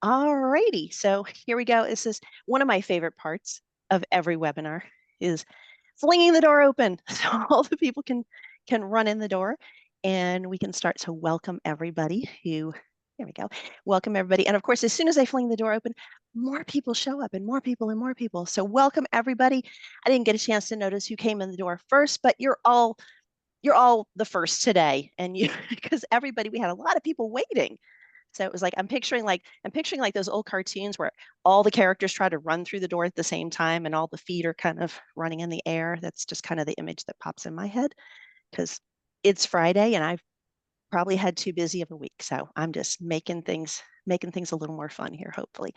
All righty, so here we go. This is one of my favorite parts of every webinar is flinging the door open so all the people can run in the door and we can start to welcome everybody who, there we go, welcome everybody. And of course, as soon as I fling the door open, more people show up and more people and more people. So welcome everybody. I didn't get a chance to notice who came in the door first, but you're all the first today. And you, because everybody, we had a lot of people waiting. So it was like I'm picturing like those old cartoons where all the characters try to run through the door at the same time and all the feet are kind of running in the air. That's just kind of the image that pops in my head because it's Friday and I've probably had too busy of a week. So I'm just making things a little more fun here, hopefully.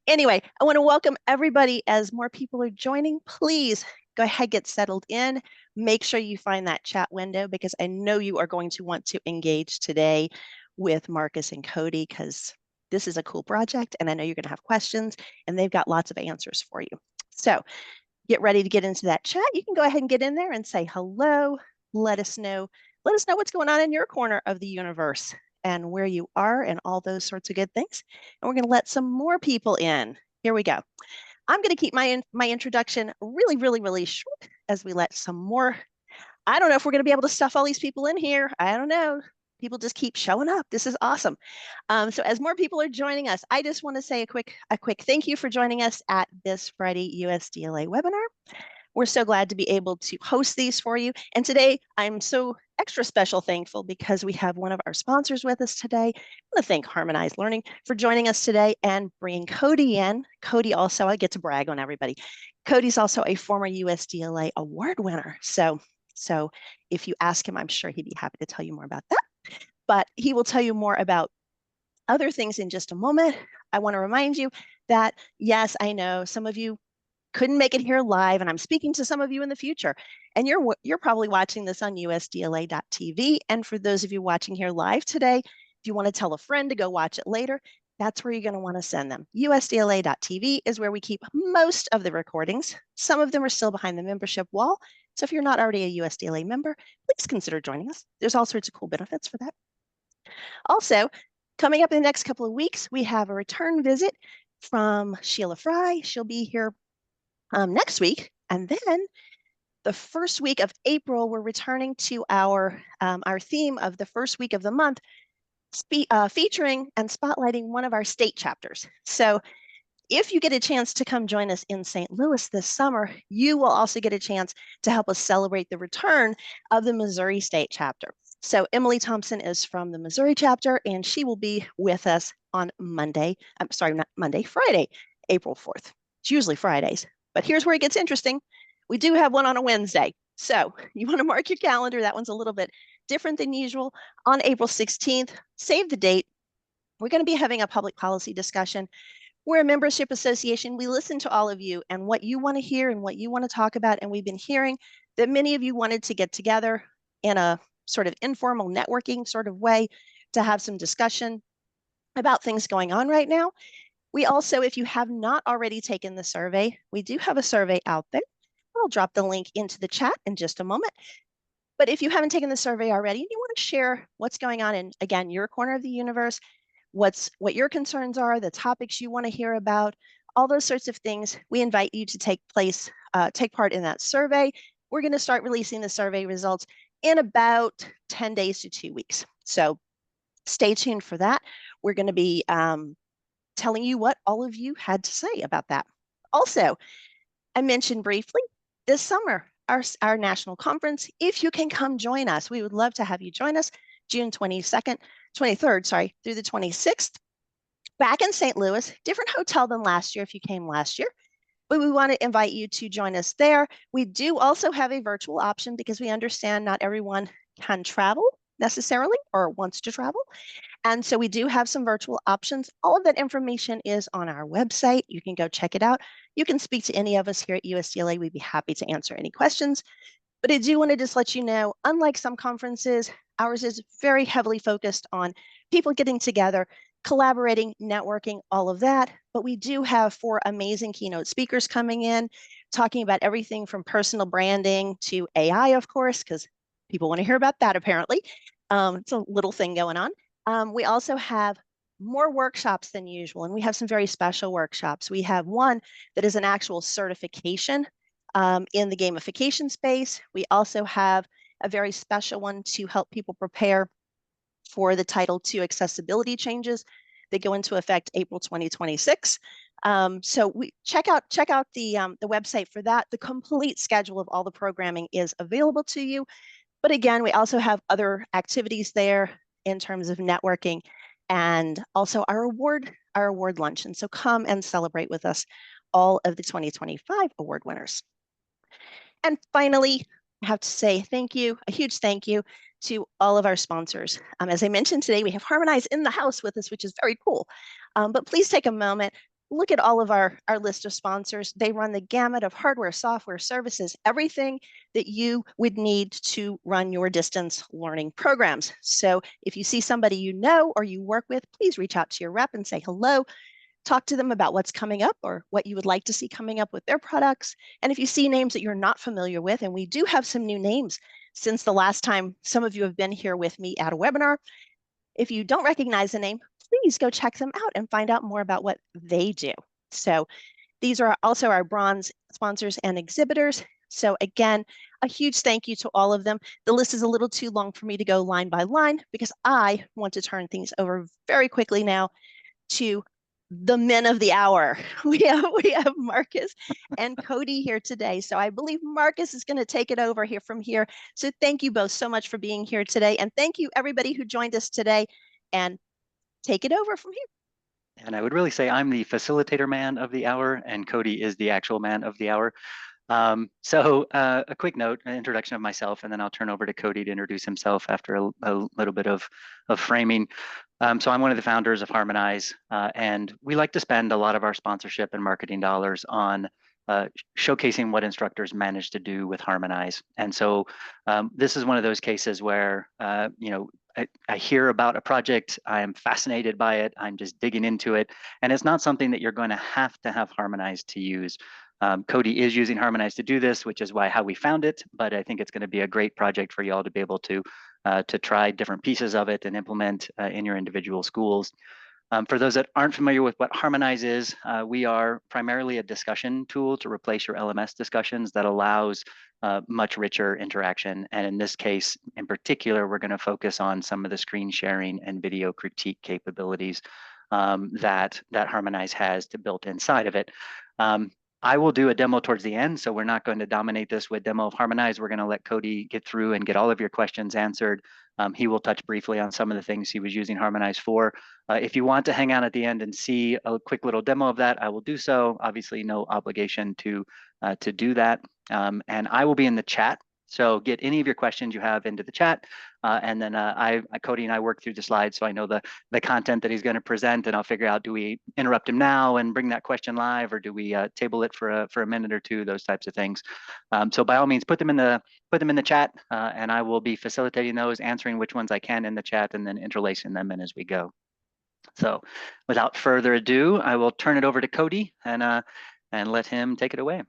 Anyway, I want to welcome everybody as more people are joining. Please go ahead, get settled in. Make sure you find that chat window because I know you are going to want to engage today with Marcus and Cody because this is a cool project and I know you're going to have questions and they've got lots of answers for you. So get ready to get into that chat. You can go ahead and get in there and say hello. Let us know what's going on in your corner of the universe and where you are and all those sorts of good things. And we're going to let some more people in. Here we go. I'm going to keep my introduction really short as we let some more. I don't know if we're going to be able to stuff all these people in here. I don't know. People just keep showing up. This is awesome. So as more people are joining us, I just want to say a quick thank you for joining us at this Friday USDLA webinar. We're so glad to be able to host these for you. And today I'm so extra special thankful because we have one of our sponsors with us today. I want to thank Harmonize Learning for joining us today and bringing Cody in. Cody also, I get to brag on everybody. Cody's also a former USDLA award winner. So if you ask him, I'm sure he'd be happy to tell you more about that. But he will tell you more about other things in just a moment. I want to remind you that, yes, I know some of you couldn't make it here live, and I'm speaking to some of you in the future. And you're probably watching this on USDLA.tv. And for those of you watching here live today, if you want to tell a friend to go watch it later, that's where you're going to want to send them. USDLA.tv is where we keep most of the recordings. Some of them are still behind the membership wall. So if you're not already a USDLA member, please consider joining us. There's all sorts of cool benefits for that. Also, coming up in the next couple of weeks, we have a return visit from Sheila Fry. She'll be here next week. And then the first week of April, we're returning to our theme of the first week of the month, featuring and spotlighting one of our state chapters. So if you get a chance to come join us in St. Louis this summer, you will also get a chance to help us celebrate the return of the Missouri State chapter. So Emily Thompson is from the Missouri chapter, and she will be with us on Monday. I'm sorry, not Monday, Friday, April 4th. It's usually Fridays, but here's where it gets interesting. We do have one on a Wednesday. So you want to mark your calendar. That one's a little bit different than usual. On April 16th, save the date. We're going to be having a public policy discussion. We're a membership association. We listen to all of you and what you want to hear and what you want to talk about. And we've been hearing that many of you wanted to get together in a sort of informal networking sort of way to have some discussion about things going on right now. We also, if you have not already taken the survey, we do have a survey out there. I'll drop the link into the chat in just a moment. But if you haven't taken the survey already, and you want to share what's going on in, again, your corner of the universe, what your concerns are, the topics you want to hear about, all those sorts of things, we invite you to take part in that survey. We're going to start releasing the survey results in about 10 days to 2 weeks. So stay tuned for that. We're going to be telling you what all of you had to say about that. Also, I mentioned briefly this summer, our national conference. If you can come join us, we would love to have you join us June 23rd, through the 26th, back in St. Louis, different hotel than last year if you came last year. But we want to invite you to join us there. We do also have a virtual option because we understand not everyone can travel necessarily or wants to travel. And so we do have some virtual options. All of that information is on our website. You can go check it out. You can speak to any of us here at USDLA. We'd be happy to answer any questions. But I do want to just let you know, unlike some conferences, ours is very heavily focused on people getting together, collaborating, networking, all of that. But we do have 4 amazing keynote speakers coming in, talking about everything from personal branding to AI, of course, because people want to hear about that apparently. It's a little thing going on. We also have more workshops than usual, and we have some very special workshops. We have one that is an actual certification in the gamification space. We also have a very special one to help people prepare for the Title II accessibility changes that go into effect April 2026. So we check out the website for that. The complete schedule of all the programming is available to you. But again, we also have other activities there in terms of networking and also our award luncheon. So come and celebrate with us all of the 2025 award winners. And finally, I have to say thank you, a huge thank you to all of our sponsors. As I mentioned today, we have Harmonize in the house with us, which is very cool. But please take a moment, look at all of our list of sponsors. They run the gamut of hardware, software, services, everything that you would need to run your distance learning programs. So if you see somebody you know or you work with, please reach out to your rep and say hello. Talk to them about what's coming up or what you would like to see coming up with their products. And if you see names that you're not familiar with, and we do have some new names since the last time some of you have been here with me at a webinar, if you don't recognize the name, please go check them out and find out more about what they do. So these are also our bronze sponsors and exhibitors. So again, a huge thank you to all of them. The list is a little too long for me to go line by line because I want to turn things over very quickly now to the men of the hour. We have Marcus and Cody here today. So I believe Marcus is going to take it over here from here. So thank you both so much for being here today. And thank you everybody who joined us today, and take it over from here. And I would really say I'm the facilitator man of the hour and Cody is the actual man of the hour. So a quick note, an introduction of myself, and then I'll turn over to Cody to introduce himself after a little bit of framing. So I'm one of the founders of Harmonize, and we like to spend a lot of our sponsorship and marketing dollars on showcasing what instructors manage to do with Harmonize. And so this is one of those cases where, I hear about a project, I am fascinated by it, I'm just digging into it, and it's not something that you're going to have Harmonize to use. Cody is using Harmonize to do this, which is how we found it, but I think it's going to be a great project for you all to be able to try different pieces of it and implement in your individual schools. For those that aren't familiar with what Harmonize is, we are primarily a discussion tool to replace your LMS discussions that allows much richer interaction. And in this case, in particular, we're going to focus on some of the screen sharing and video critique capabilities that Harmonize has built inside of it. I will do a demo towards the end, so we're not going to dominate this with demo of Harmonize. We're going to let Cody get through and get all of your questions answered. He will touch briefly on some of the things he was using Harmonize for. If you want to hang out at the end and see a quick little demo of that, I will do so. Obviously, no obligation to do that. And I will be in the chat. So get any of your questions you have into the chat. And then Cody and I work through the slides, so I know the content that he's going to present, and I'll figure out, do we interrupt him now and bring that question live, or do we table it for a minute or two, those types of things. So by all means, put them in the chat, and I will be facilitating those, answering which ones I can in the chat, and then interlacing them in as we go. So without further ado, I will turn it over to Cody and let him take it away.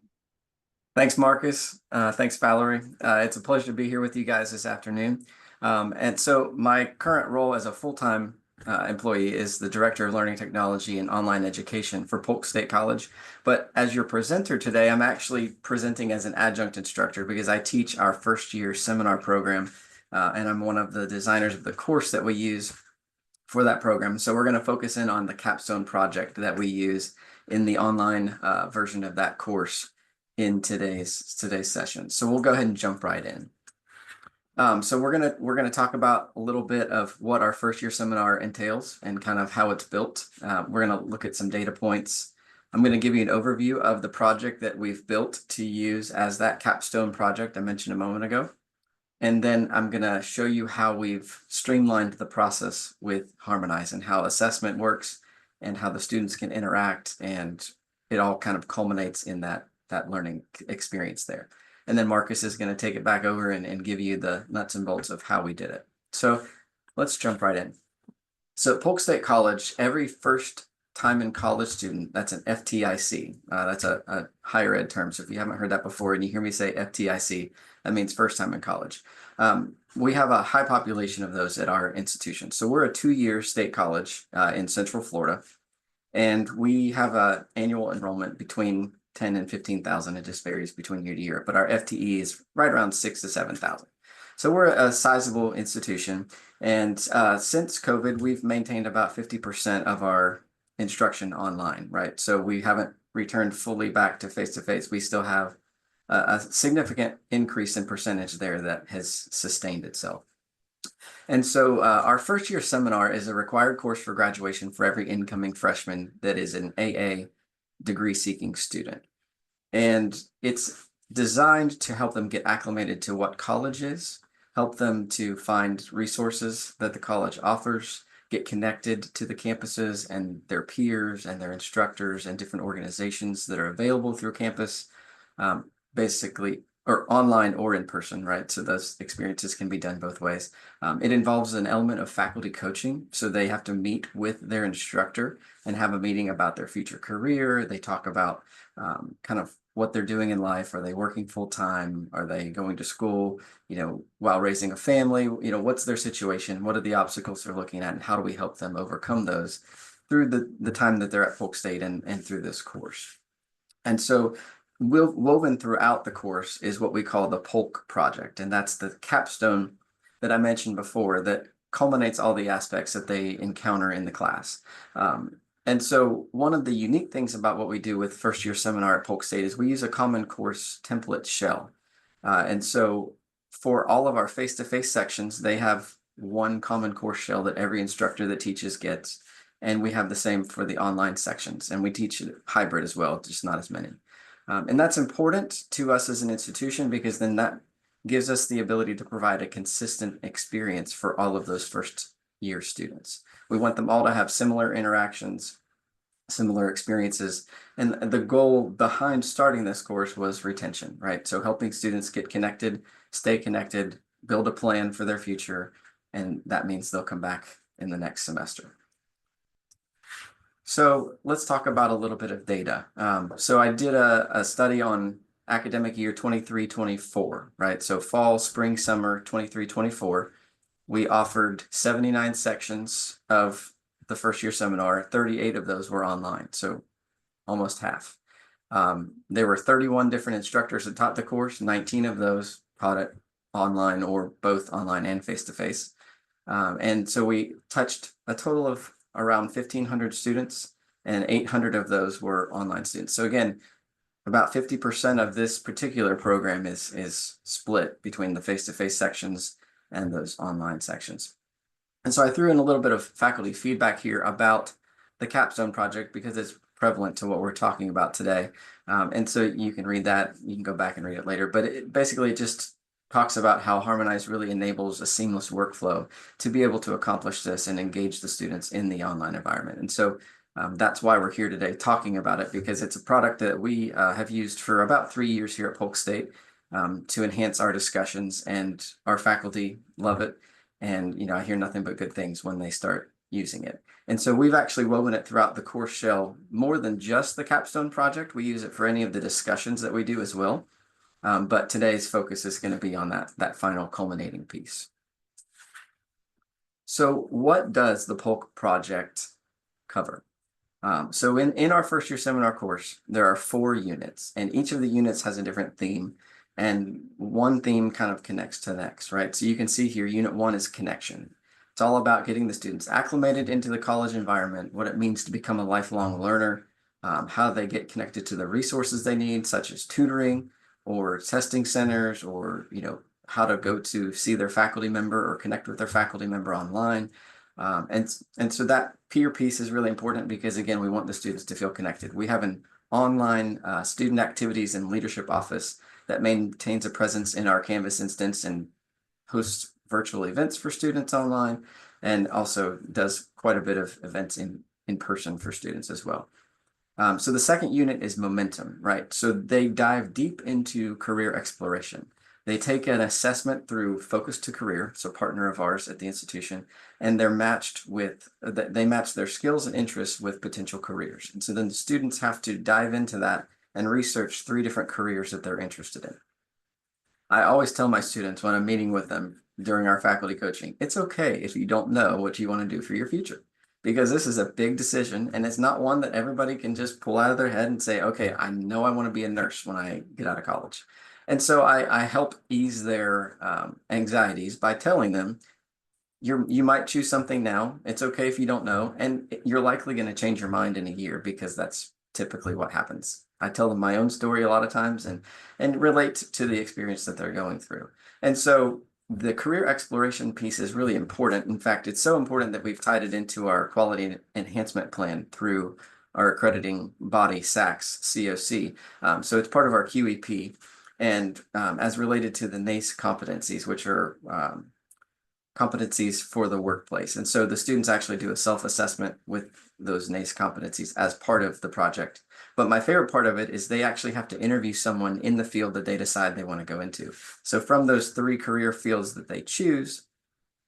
Thanks, Marcus. Thanks, Valerie. It's a pleasure to be here with you guys this afternoon. And so my current role as a full-time employee is the Director of Learning Technology and Online Education for Polk State College. But as your presenter today, I'm actually presenting as an adjunct instructor because I teach our first-year seminar program, and I'm one of the designers of the course that we use for that program. So we're going to focus in on the Capstone project that we use in the online version of that course in today's session. So we'll go ahead and jump right in. So we're gonna talk about a little bit of what our first year seminar entails and kind of how it's built. We're gonna look at some data points. I'm gonna give you an overview of the project that we've built to use as that Capstone project I mentioned a moment ago. And then I'm gonna show you how we've streamlined the process with Harmonize and how assessment works and how the students can interact, and it all kind of culminates in that learning experience there. And then Marcus is going to take it back over and give you the nuts and bolts of how we did it. So let's jump right in. So at Polk State College, every first time in college student, that's an FTIC. That's a higher ed term. So if you haven't heard that before and you hear me say FTIC, that means first time in college. we have a high population of those at our institution. So we're a 2-year state college in Central Florida, and we have an annual enrollment between 10 and 15,000. It just varies between year to year, but our FTE is right around 6,000 to 7,000. So we're a sizable institution, and since COVID, we've maintained about 50% of our instruction online, right? So we haven't returned fully back to face-to-face. We still have a significant increase in percentage there that has sustained itself. And so our first year seminar is a required course for graduation for every incoming freshman that is an AA degree seeking student. And it's designed to help them get acclimated to what college is, help them to find resources that the college offers, get connected to the campuses and their peers and their instructors and different organizations that are available through campus, basically, or online or in person, right? So those experiences can be done both ways. It involves an element of faculty coaching. So they have to meet with their instructor and have a meeting about their future career. They talk about kind of what they're doing in life. Are they working full time? Are they going to school, while raising a family? What's their situation? What are the obstacles they're looking at? And how do we help them overcome those through the time that they're at Polk State and through this course? And so woven throughout the course is what we call the Polk project. And that's the capstone that I mentioned before that culminates all the aspects that they encounter in the class. And so one of the unique things about what we do with first year seminar at Polk State is we use a common course template shell. And so for all of our face-to-face sections, they have one common course shell that every instructor that teaches gets. And we have the same for the online sections. And we teach hybrid as well, just not as many. And that's important to us as an institution because then that gives us the ability to provide a consistent experience for all of those first year students. We want them all to have similar interactions, similar experiences. And the goal behind starting this course was retention, right? So helping students get connected, stay connected, build a plan for their future. And that means they'll come back in the next semester. So let's talk about a little bit of data. So I did a study on academic year 23-24, right? So fall, spring, summer 23-24. We offered 79 sections of the first year seminar. 38 of those were online, so almost half. There were 31 different instructors that taught the course. 19 of those taught it online or both online and face-to-face. And so we touched a total of around 1,500 students, and 800 of those were online students. So again, about 50% of this particular program is split between the face-to-face sections and those online sections. And so I threw in a little bit of faculty feedback here about the Capstone project because it's prevalent to what we're talking about today. And so you can read that, you can go back and read it later, but it basically just talks about how Harmonize really enables a seamless workflow to be able to accomplish this and engage the students in the online environment. And so that's why we're here today talking about it, because it's a product that we have used for about 3 years here at Polk State to enhance our discussions, and our faculty love it. And, I hear nothing but good things when they start using it. And so we've actually woven it throughout the course shell more than just the Capstone project. We use it for any of the discussions that we do as well. But today's focus is going to be on that final culminating piece. So what does the Polk project cover? So in our first year seminar course, there are 4 units, and each of the units has a different theme, and one theme kind of connects to the next, right? So you can see here, unit 1 is connection. It's all about getting the students acclimated into the college environment, what it means to become a lifelong learner, how they get connected to the resources they need, such as tutoring or testing centers, or how to go to see their faculty member or connect with their faculty member online. And so that peer piece is really important because, again, we want the students to feel connected. We have an online student activities and leadership office that maintains a presence in our Canvas instance and hosts virtual events for students online, and also does quite a bit of events in person for students as well. So the second unit is momentum, right? So they dive deep into career exploration. They take an assessment through Focus to Career, so partner of ours at the institution, and they match their skills and interests with potential careers. And so then the students have to dive into that and research 3 different careers that they're interested in. I always tell my students when I'm meeting with them during our faculty coaching, it's okay if you don't know what you want to do for your future, because this is a big decision and it's not one that everybody can just pull out of their head and say, okay, I know I want to be a nurse when I get out of college. And so I help ease their anxieties by telling them, you might choose something now. It's okay if you don't know, and you're likely going to change your mind in a year because that's typically what happens. I tell them my own story a lot of times and relate to the experience that they're going through. And so the career exploration piece is really important. In fact, it's so important that we've tied it into our quality enhancement plan through our accrediting body, SACS, COC. So it's part of our QEP, and as related to the NACE competencies, which are competencies for the workplace. And so the students actually do a self-assessment with those NACE competencies as part of the project. But my favorite part of it is they actually have to interview someone in the field that they decide they want to go into. So from those 3 career fields that they choose,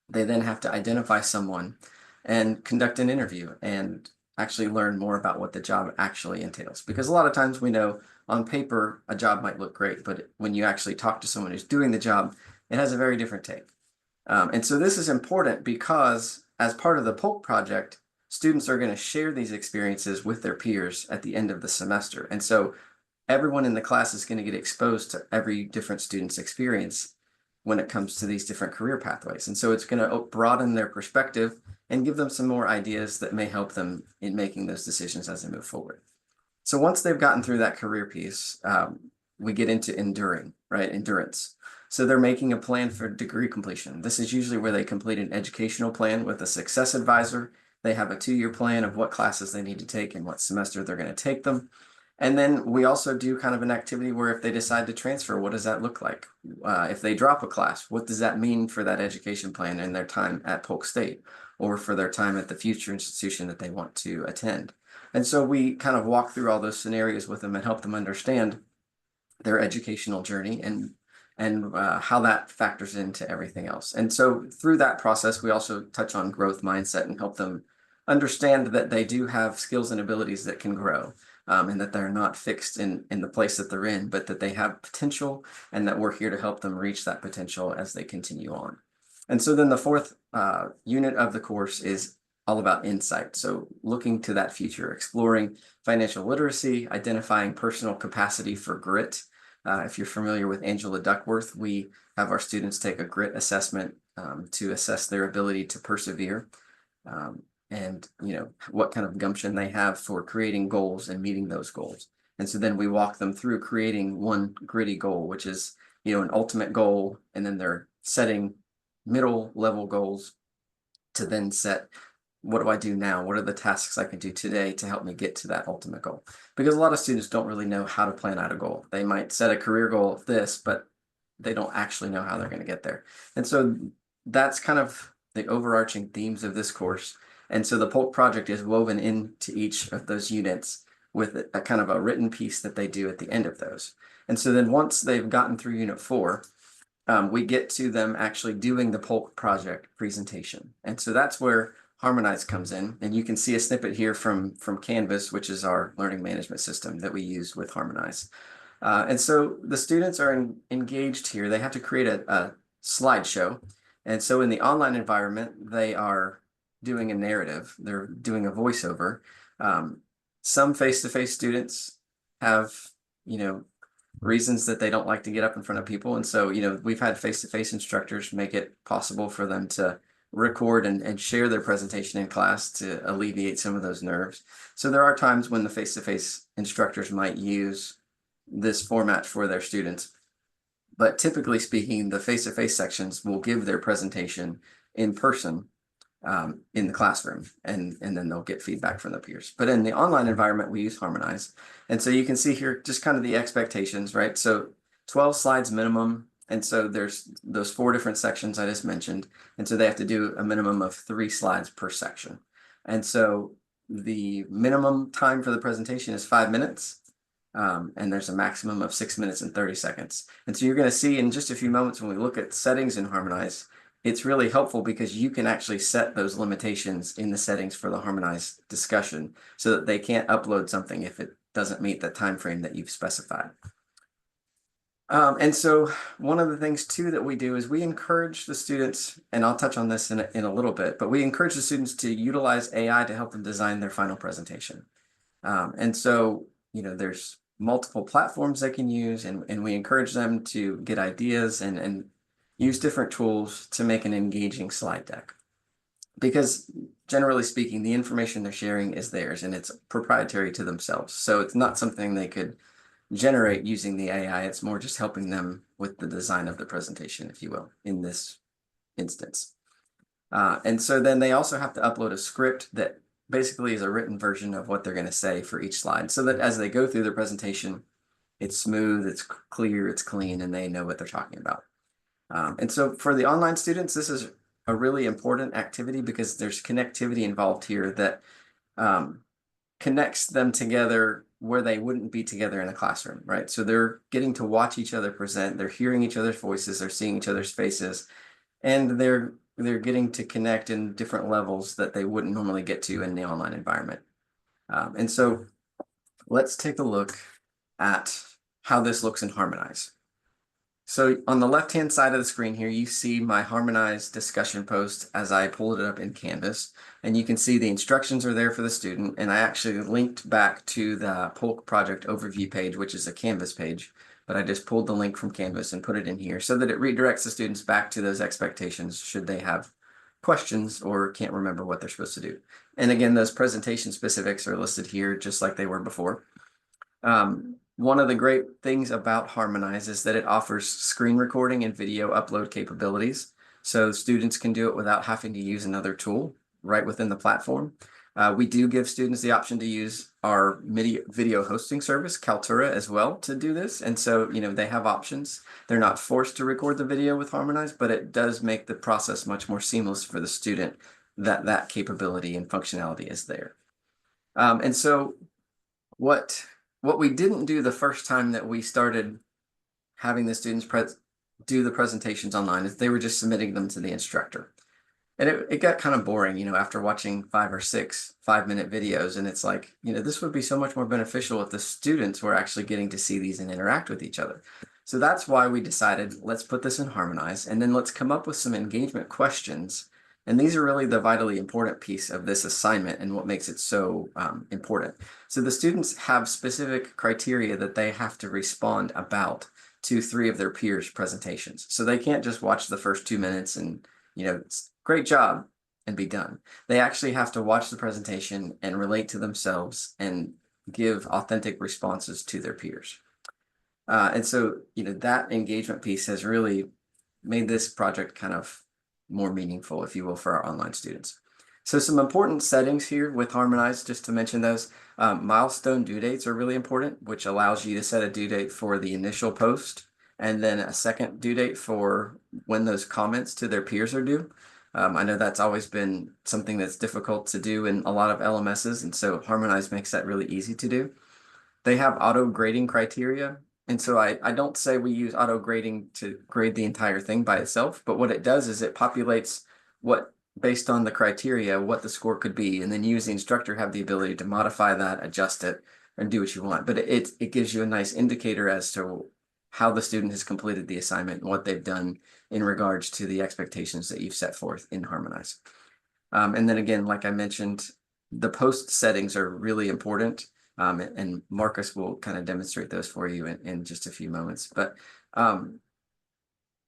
they then have to identify someone and conduct an interview and actually learn more about what the job actually entails. Because a lot of times we know on paper, a job might look great, but when you actually talk to someone who's doing the job, it has a very different take. And so this is important because as part of the Polk project, students are going to share these experiences with their peers at the end of the semester. And so everyone in the class is going to get exposed to every different student's experience when it comes to these different career pathways. And so it's going to broaden their perspective and give them some more ideas that may help them in making those decisions as they move forward. So once they've gotten through that career piece, we get into endurance. So they're making a plan for degree completion. This is usually where they complete an educational plan with a success advisor. They have a 2-year plan of what classes they need to take and what semester they're going to take them. And then we also do kind of an activity where if they decide to transfer, what does that look like? If they drop a class, what does that mean for that education plan and their time at Polk State or for their time at the future institution that they want to attend? And so we kind of walk through all those scenarios with them and help them understand their educational journey and how that factors into everything else. And so through that process, we also touch on growth mindset and help them understand that they do have skills and abilities that can grow, and that they're not fixed in the place that they're in, but that they have potential and that we're here to help them reach that potential as they continue on. And so then the 4th unit of the course is all about insight. So looking to that future, exploring financial literacy, identifying personal capacity for grit. If you're familiar with Angela Duckworth, we have our students take a grit assessment to assess their ability to persevere, and what kind of gumption they have for creating goals and meeting those goals. And so then we walk them through creating one gritty goal, which is an ultimate goal, and then they're setting middle level goals to then set, what do I do now? What are the tasks I can do today to help me get to that ultimate goal? Because a lot of students don't really know how to plan out a goal. They might set a career goal of this, but they don't actually know how they're going to get there. And so that's kind of the overarching themes of this course. And so the Polk project is woven into each of those units with a kind of a written piece that they do at the end of those. And so then once they've gotten through unit 4, we get to them actually doing the Polk project presentation. And so that's where Harmonize comes in, and you can see a snippet here from Canvas, which is our learning management system that we use with Harmonize. And so the students are engaged here. They have to create a slideshow. And so in the online environment, they are doing a narrative. They're doing a voiceover. Some face-to-face students have, reasons that they don't like to get up in front of people. And so, we've had face-to-face instructors make it possible for them to record and share their presentation in class to alleviate some of those nerves. So there are times when the face-to-face instructors might use this format for their students. But typically speaking, the face-to-face sections will give their presentation in person in the classroom, and then they'll get feedback from the peers. But in the online environment, we use Harmonize. And so you can see here just kind of the expectations, right? So 12 slides minimum. And so there's those 4 different sections I just mentioned. And so they have to do a minimum of 3 slides per section. And so the minimum time for the presentation is 5 minutes. And there's a maximum of 6 minutes and 30 seconds. And so you're going to see in just a few moments when we look at settings in Harmonize, it's really helpful because you can actually set those limitations in the settings for the Harmonize discussion so that they can't upload something if it doesn't meet the time frame that you've specified. And so one of the things too that we do is we encourage the students, and I'll touch on this in a little bit, but we encourage the students to utilize AI to help them design their final presentation. And so, there's multiple platforms they can use, and we encourage them to get ideas and use different tools to make an engaging slide deck. Because generally speaking, the information they're sharing is theirs and it's proprietary to themselves. So it's not something they could generate using the AI. It's more just helping them with the design of the presentation, if you will, in this instance. And so then they also have to upload a script that basically is a written version of what they're going to say for each slide, so that as they go through their presentation, it's smooth, it's clear, it's clean, and they know what they're talking about. And so for the online students, this is a really important activity because there's connectivity involved here that connects them together where they wouldn't be together in a classroom, right? So they're getting to watch each other present, they're hearing each other's voices, they're seeing each other's faces, and they're getting to connect in different levels that they wouldn't normally get to in the online environment. And so let's take a look at how this looks in Harmonize. So on the left-hand side of the screen here, you see my Harmonize discussion post as I pulled it up in Canvas. And you can see the instructions are there for the student. And I actually linked back to the Polk project overview page, which is a Canvas page. But I just pulled the link from Canvas and put it in here so that it redirects the students back to those expectations should they have questions or can't remember what they're supposed to do. And again, those presentation specifics are listed here just like they were before. One of the great things about Harmonize is that it offers screen recording and video upload capabilities. So students can do it without having to use another tool right within the platform. We do give students the option to use our video hosting service, Kaltura, as well to do this. And so, they have options. They're not forced to record the video with Harmonize, but it does make the process much more seamless for the student that capability and functionality is there. And so what we didn't do the first time that we started having the students do the presentations online is they were just submitting them to the instructor. And it got kind of boring, after watching 5 or 6 5-minute videos. And it's like, this would be so much more beneficial if the students were actually getting to see these and interact with each other. So that's why we decided, let's put this in Harmonize, and then let's come up with some engagement questions. And these are really the vitally important piece of this assignment and what makes it so important. So the students have specific criteria that they have to respond about to 3 of their peers' presentations. So they can't just watch the first 2 minutes and, it's great job and be done. They actually have to watch the presentation and relate to themselves and give authentic responses to their peers. And so, that engagement piece has really made this project kind of more meaningful, if you will, for our online students. So some important settings here with Harmonize, just to mention those, milestone due dates are really important, which allows you to set a due date for the initial post and then a second due date for when those comments to their peers are due. I know that's always been something that's difficult to do in a lot of LMSs, and so Harmonize makes that really easy to do. They have auto grading criteria. And so I don't say we use auto grading to grade the entire thing by itself, but what it does is it populates based on the criteria, what the score could be. And then you as the instructor have the ability to modify that, adjust it, and do what you want. But it gives you a nice indicator as to how the student has completed the assignment and what they've done in regards to the expectations that you've set forth in Harmonize. And then again, like I mentioned, the post settings are really important. And Marcus will kind of demonstrate those for you in just a few moments. But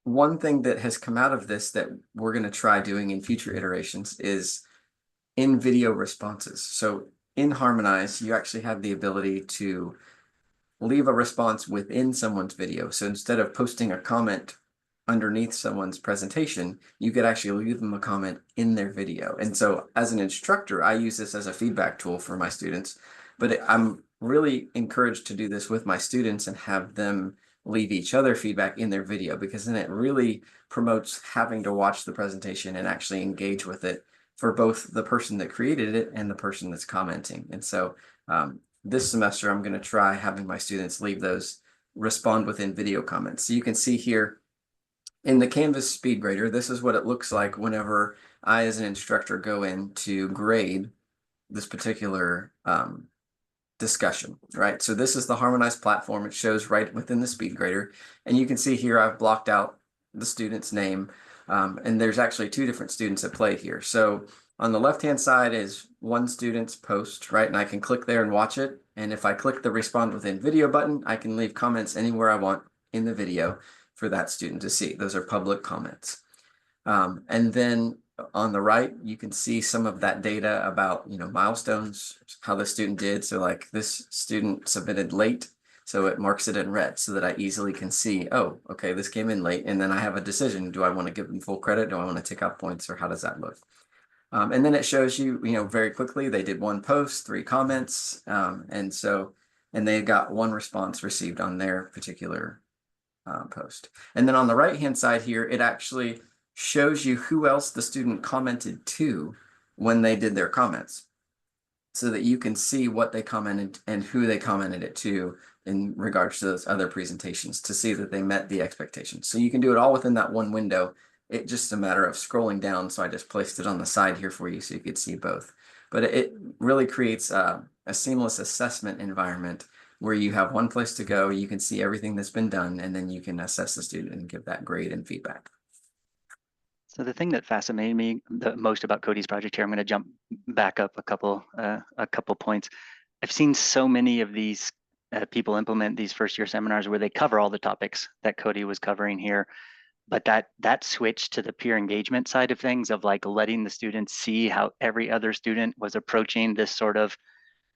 one thing that has come out of this that we're going to try doing in future iterations is in video responses. So in Harmonize, you actually have the ability to leave a response within someone's video. So instead of posting a comment underneath someone's presentation, you could actually leave them a comment in their video. And so as an instructor, I use this as a feedback tool for my students. But I'm really encouraged to do this with my students and have them leave each other feedback in their video, because then it really promotes having to watch the presentation and actually engage with it for both the person that created it and the person that's commenting. And so this semester, I'm going to try having my students leave those respond within video comments. So you can see here in the Canvas speed grader, this is what it looks like whenever I, as an instructor, go in to grade this particular discussion, right? So this is the Harmonize platform. It shows right within the speed grader. And you can see here, I've blocked out the student's name. And there's actually two different students at play here. So on the left-hand side is one student's post, right? And I can click there and watch it. And if I click the respond within video button, I can leave comments anywhere I want in the video for that student to see. Those are public comments. And then on the right, you can see some of that data about, milestones, how the student did. So like this student submitted late, so it marks it in red so that I easily can see, oh, okay, this came in late. And then I have a decision. Do I want to give them full credit? Do I want to take out points, or how does that look? And then it shows you, very quickly, they did one post, 3 comments. And they got 1 response received on their particular post. And then on the right-hand side here, it actually shows you who else the student commented to when they did their comments, so that you can see what they commented and who they commented it to in regards to those other presentations, to see that they met the expectations. So you can do it all within that one window. It's just a matter of scrolling down. So I just placed it on the side here for you so you could see both. But it really creates a seamless assessment environment where you have one place to go, you can see everything that's been done, and then you can assess the student and give that grade and feedback. So the thing that fascinated me the most about Cody's project here, I'm going to jump back up a couple points. I've seen so many of these people implement these first-year seminars where they cover all the topics that Cody was covering here, but that switch to the peer engagement side of things, of like letting the students see how every other student was approaching this sort of,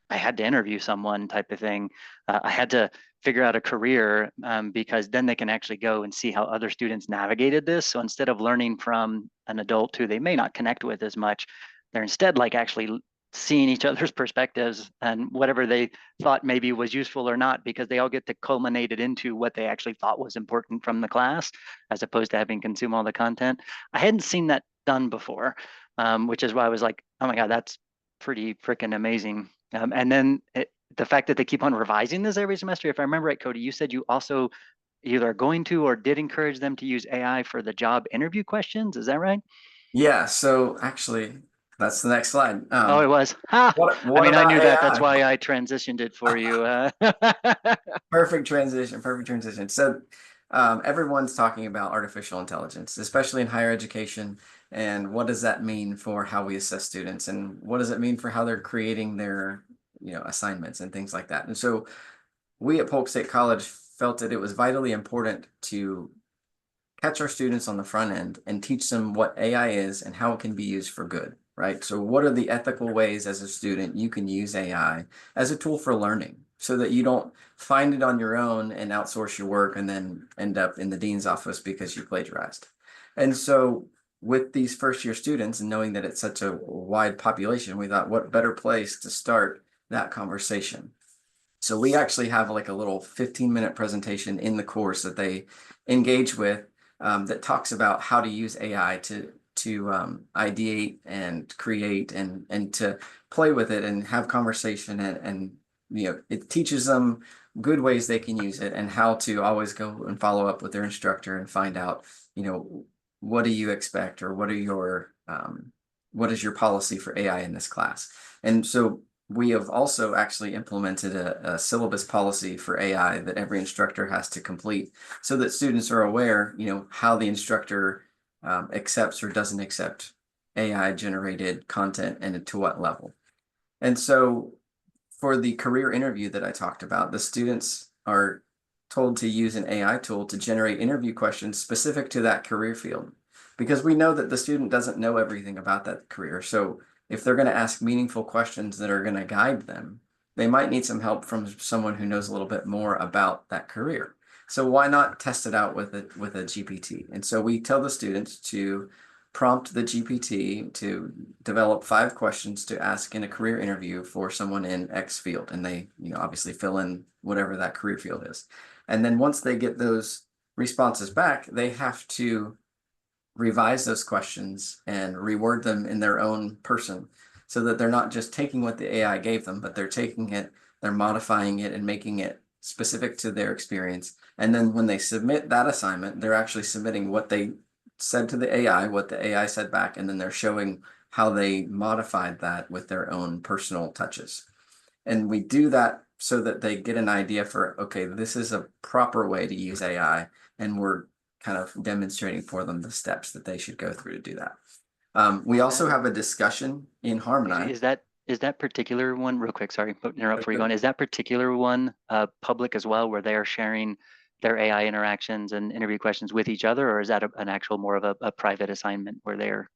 I had to interview someone type of thing. I had to figure out a career because then they can actually go and see how other students navigated this. So instead of learning from an adult who they may not connect with as much, they're instead like actually seeing each other's perspectives and whatever they thought maybe was useful or not, because they all get to culminate it into what they actually thought was important from the class, as opposed to having consume all the content. I hadn't seen that done before, which is why I was like, oh my God, that's pretty freaking amazing. And then the fact that they keep on revising this every semester, if I remember right, Cody, you said you also either are going to or did encourage them to use AI for the job interview questions. Is that right? Yeah, so actually, that's the next slide. Oh, it was. Ha! What I mean, I about knew that. That's AI? why I transitioned it for you. Perfect transition, perfect transition. So everyone's talking about artificial intelligence, especially in higher education. And what does that mean for how we assess students? And what does it mean for how they're creating their, assignments and things like that? And so we at Polk State College felt that it was vitally important to catch our students on the front end and teach them what AI is and how it can be used for good, right? So what are the ethical ways as a student you can use AI as a tool for learning, so that you don't find it on your own and outsource your work and then end up in the dean's office because you plagiarized. And so with these first-year students, and knowing that it's such a wide population, we thought, what better place to start that conversation? So we actually have like a little 15-minute presentation in the course that they engage with, that talks about how to use AI to ideate and create and to play with it and have conversation, and it teaches them good ways they can use it and how to always go and follow up with their instructor and find out, what do you expect, or what is your policy for AI in this class? And so we have also actually implemented a syllabus policy for AI that every instructor has to complete, so that students are aware, how the instructor accepts or doesn't accept AI generated content and to what level. And so for the career interview that I talked about, the students are told to use an AI tool to generate interview questions specific to that career field, because we know that the student doesn't know everything about that career. So if they're going to ask meaningful questions that are going to guide them, they might need some help from someone who knows a little bit more about that career. So why not test it out with a GPT? And so we tell the students to prompt the GPT to develop 5 questions to ask in a career interview for someone in X field. And they, obviously fill in whatever that career field is. And then once they get those responses back, they have to revise those questions and reword them in their own person, so that they're not just taking what the AI gave them, but they're taking it, they're modifying it and making it specific to their experience. And then when they submit that assignment, they're actually submitting what they said to the AI, what the AI said back, and then they're showing how they modified that with their own personal touches. And we do that so that they get an idea for, okay, this is a proper way to use AI. And we're kind of demonstrating for them the steps that they should go through to do that. We also have a discussion in Harmonize. Is that particular one, real quick, sorry, but interrupt before you go on, is that particular one public as well, where they are sharing their AI interactions and interview questions with each other, or is that an actual more of a private assignment where they're?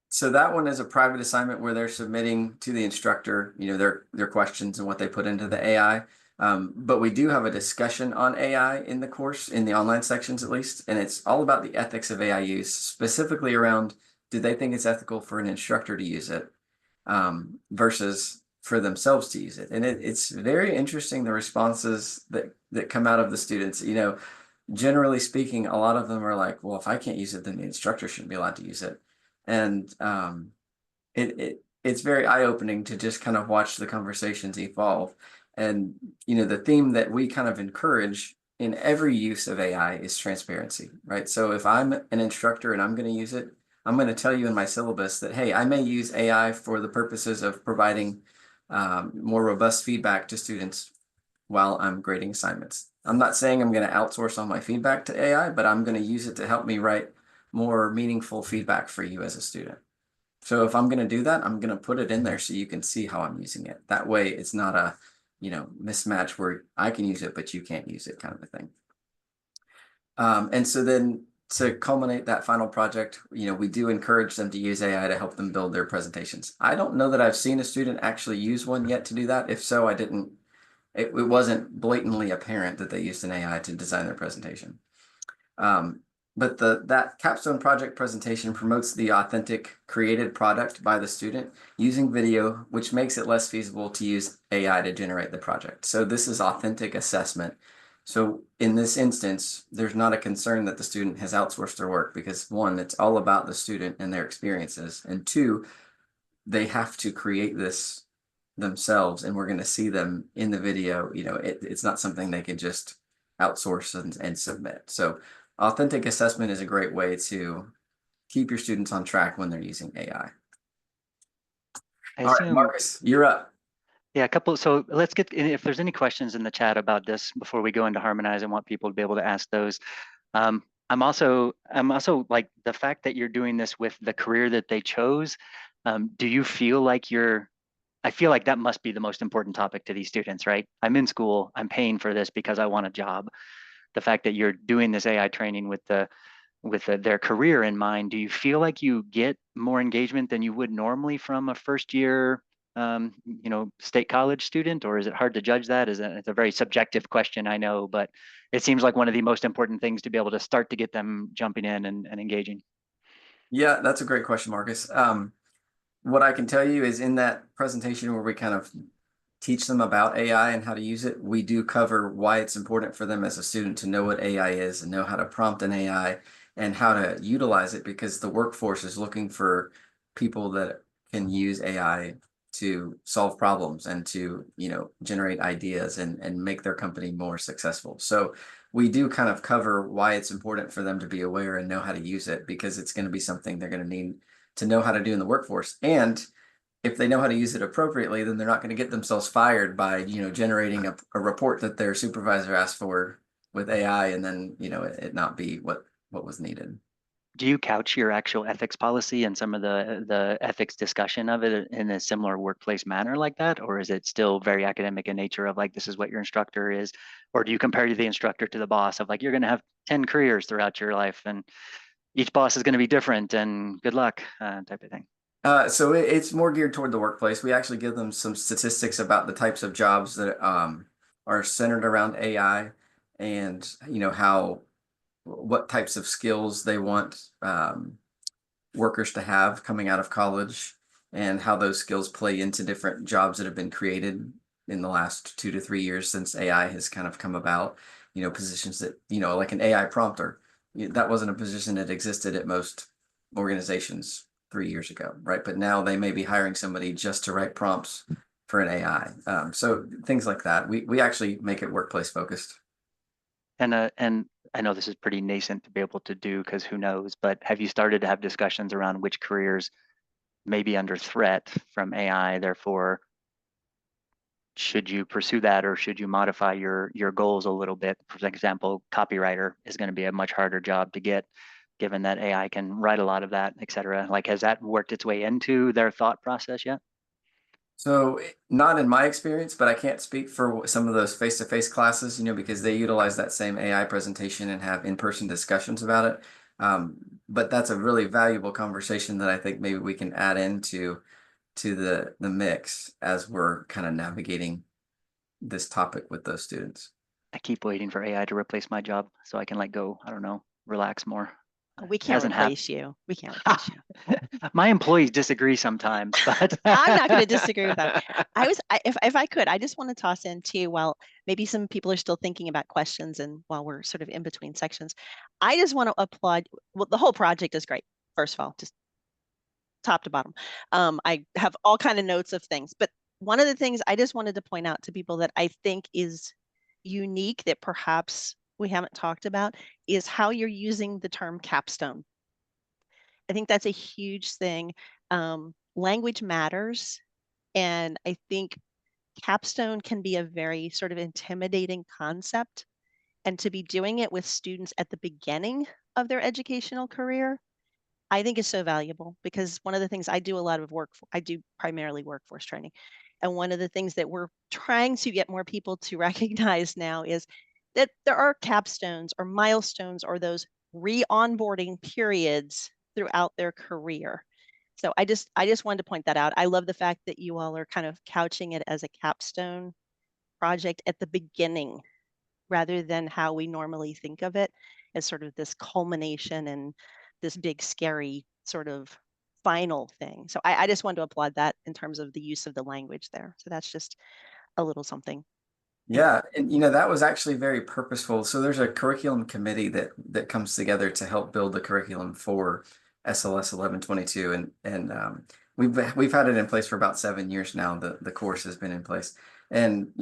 So that one is a private assignment where they're submitting to the instructor, their questions and what they put into the AI. But we do have a discussion on AI in the course, in the online sections at least, and it's all about the ethics of AI use, specifically around, do they think it's ethical for an instructor to use it versus for themselves to use it? And it's very interesting, the responses that come out of the students. Generally speaking, a lot of them are like, well, if I can't use it, then the instructor shouldn't be allowed to use it. And it's very eye-opening to just kind of watch the conversations evolve. And the theme that we kind of encourage in every use of AI is transparency, right? So if I'm an instructor and I'm going to use it, I'm going to tell you in my syllabus that, hey, I may use AI for the purposes of providing more robust feedback to students while I'm grading assignments. I'm not saying I'm going to outsource all my feedback to AI, but I'm going to use it to help me write more meaningful feedback for you as a student. So if I'm going to do that, I'm going to put it in there so you can see how I'm using it. That way it's not a, mismatch where I can use it, but you can't use it, kind of a thing. And so then to culminate that final project, we do encourage them to use AI to help them build their presentations. I don't know that I've seen a student actually use one yet to do that. If so, it wasn't blatantly apparent that they used an AI to design their presentation. But that capstone project presentation promotes the authentic created product by the student using video, which makes it less feasible to use AI to generate the project. So this is authentic assessment. So in this instance, there's not a concern that the student has outsourced their work, because one, it's all about the student and their experiences. And two, they have to create this themselves, and we're going to see them in the video. It's not something they can just outsource and submit. So authentic assessment is a great way to keep your students on track when they're using AI. All right, Marcus, you're up. Yeah, a couple. So let's get, if there's any questions in the chat about this before we go into Harmonize, I want people to be able to ask those. I'm also like, the fact that you're doing this with the career that they chose. Do you feel like I feel like that must be the most important topic to these students, right? I'm in school, I'm paying for this because I want a job. The fact that you're doing this AI training with their career in mind, do you feel like you get more engagement than you would normally from a first year, state college student, or is it hard to judge that? It's a very subjective question, I know, but it seems like one of the most important things to be able to start to get them jumping in and engaging. Yeah, that's a great question, Marcus. What I can tell you is, in that presentation where we kind of teach them about AI and how to use it, we do cover why it's important for them as a student to know what AI is and know how to prompt an AI and how to utilize it, because the workforce is looking for people that can use AI to solve problems and to, generate ideas and make their company more successful. So we do kind of cover why it's important for them to be aware and know how to use it, because it's going to be something they're going to need to know how to do in the workforce. And if they know how to use it appropriately, then they're not going to get themselves fired by, generating a report that their supervisor asked for with AI, and then, it not be what was needed. Do you couch your actual ethics policy and some of the ethics discussion of it in a similar workplace manner like that? Or is it still very academic in nature of like, this is what your instructor is? Or do you compare the instructor to the boss of like, you're going to have 10 careers throughout your life and each boss is going to be different and good luck type of thing? So it's more geared toward the workplace. We actually give them some statistics about the types of jobs that are centered around AI, and what types of skills they want workers to have coming out of college, and how those skills play into different jobs that have been created in the last 2 to 3 years since AI has kind of come about. Positions that, like an AI prompter, that wasn't a position that existed at most organizations 3 years ago, right? But now they may be hiring somebody just to write prompts for an AI. So things like that. We actually make it workplace focused. And I know this is pretty nascent to be able to do, because who knows, but have you started to have discussions around which careers may be under threat from AI, therefore should you pursue that, or should you modify your goals a little bit? For example, copywriter is going to be a much harder job to get, given that AI can write a lot of that, et cetera. Like, has that worked its way into their thought process yet? So not in my experience, but I can't speak for some of those face-to-face classes, because they utilize that same AI presentation and have in-person discussions about it. But that's a really valuable conversation that I think maybe we can add into the mix as we're kind of navigating this topic with those students. I keep waiting for AI to replace my job so I can like go, I don't know, relax more. We can't replace you. We can't replace you. My employees disagree sometimes, but I'm not going to disagree with that. If I could, I just want to toss in too, while maybe some people are still thinking about questions and while we're sort of in between sections, I just want to applaud. Well, the whole project is great. First of all, just top to bottom. I have all kind of notes of things, but one of the things I just wanted to point out to people that I think is unique that perhaps we haven't talked about is how you're using the term capstone. I think that's a huge thing. Language matters. And I think capstone can be a very sort of intimidating concept. And to be doing it with students at the beginning of their educational career, I think is so valuable, because one of the things I do a lot of work for, I do primarily workforce training. And one of the things that we're trying to get more people to recognize now is that there are capstones or milestones or those re-onboarding periods throughout their career. So I just wanted to point that out. I love the fact that you all are kind of couching it as a capstone project at the beginning, rather than how we normally think of it as sort of this culmination and this big scary sort of final thing. So I just wanted to applaud that in terms of the use of the language there. So that's just a little something. Yeah, and that was actually very purposeful. So there's a curriculum committee that comes together to help build the curriculum for SLS 1122, and we've had it in place for about 7 years now. The course has been in place, and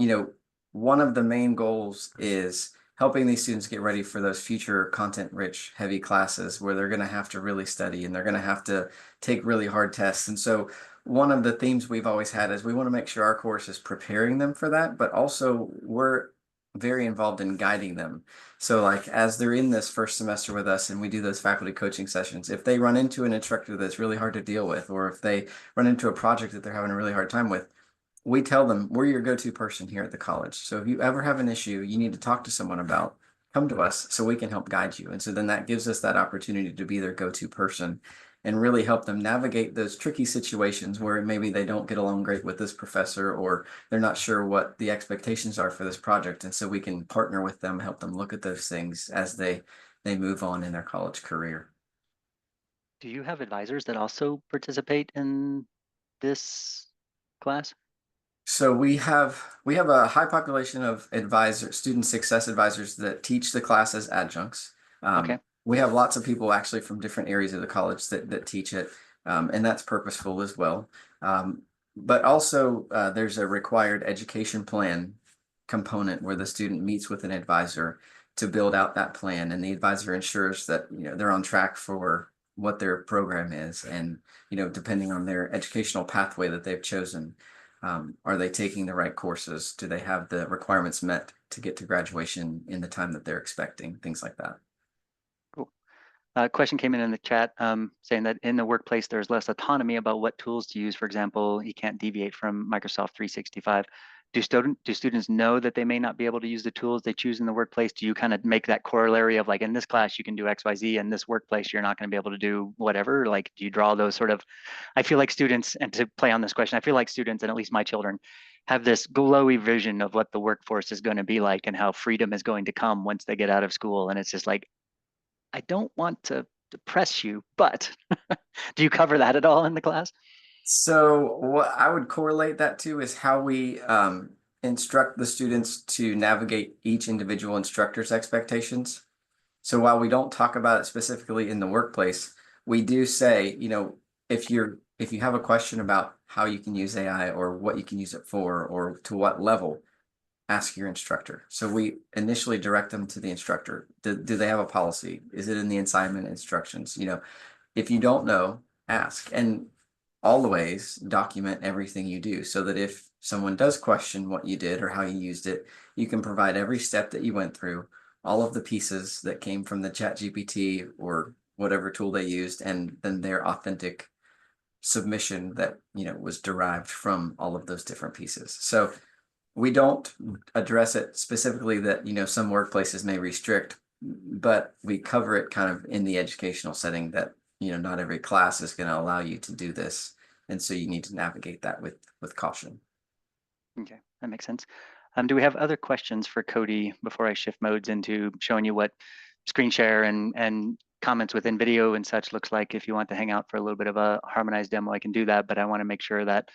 one of the main goals is helping these students get ready for those future content-rich, heavy classes where they're going to have to really study and they're going to have to take really hard tests. And so one of the themes we've always had is we want to make sure our course is preparing them for that, but also we're very involved in guiding them. So like as they're in this first semester with us and we do those faculty coaching sessions, if they run into an instructor that's really hard to deal with, or if they run into a project that they're having a really hard time with, we tell them we're your go-to person here at the college. So if you ever have an issue you need to talk to someone about, come to us so we can help guide you. And so then that gives us that opportunity to be their go-to person and really help them navigate those tricky situations where maybe they don't get along great with this professor, or they're not sure what the expectations are for this project. And so we can partner with them, help them look at those things as they move on in their college career. Do you have advisors that also participate in this class? So we have a high population of student success advisors that teach the class as adjuncts. Okay. We have lots of people actually from different areas of the college that teach it, and that's purposeful as well. But also there's a required education plan component where the student meets with an advisor to build out that plan, and the advisor ensures that they're on track for what their program is, and depending on their educational pathway that they've chosen. Are they taking the right courses? Do they have the requirements met to get to graduation in the time that they're expecting? Things like that. Cool. A question came in the chat saying that in the workplace, there's less autonomy about what tools to use. For example, you can't deviate from Microsoft 365. Do students know that they may not be able to use the tools they choose in the workplace? Do you kind of make that corollary of like, in this class, you can do X, Y, Z, in this workplace, you're not going to be able to do whatever? Like, do you draw those sort of, I feel like students, and to play on this question, I feel like students, and at least my children, have this glowy vision of what the workforce is going to be like and how freedom is going to come once they get out of school. And it's just like, I don't want to depress you, but do you cover that at all in the class? So what I would correlate that to is how we instruct the students to navigate each individual instructor's expectations. So while we don't talk about it specifically in the workplace, we do say, if you have a question about how you can use AI or what you can use it for or to what level, ask your instructor. So we initially direct them to the instructor. Do they have a policy? Is it in the assignment instructions? If you don't know, ask. And always document everything you do so that if someone does question what you did or how you used it, you can provide every step that you went through, all of the pieces that came from the ChatGPT or whatever tool they used, and then their authentic submission that, was derived from all of those different pieces. So we don't address it specifically that, some workplaces may restrict, but we cover it kind of in the educational setting that, not every class is going to allow you to do this. And so you need to navigate that with caution. Okay, that makes sense. Do we have other questions for Cody before I shift modes into showing you what screen share and comments within video and such looks like? If you want to hang out for a little bit of a Harmonize demo, I can do that, but I want to make sure that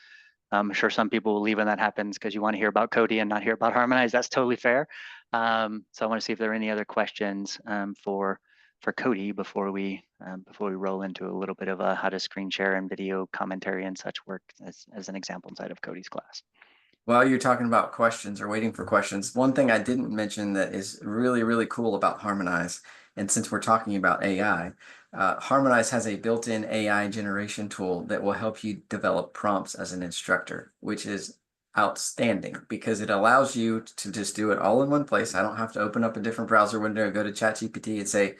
I'm sure some people will leave when that happens because you want to hear about Cody and not hear about Harmonize. That's totally fair. So I want to see if there are any other questions for Cody before we roll into a little bit of how to screen share and video commentary and such work as an example inside of Cody's class. While you're talking about questions or waiting for questions, one thing I didn't mention that is really, really cool about Harmonize, and since we're talking about AI, Harmonize has a built-in AI generation tool that will help you develop prompts as an instructor, which is outstanding because it allows you to just do it all in one place. I don't have to open up a different browser window, go to ChatGPT and say,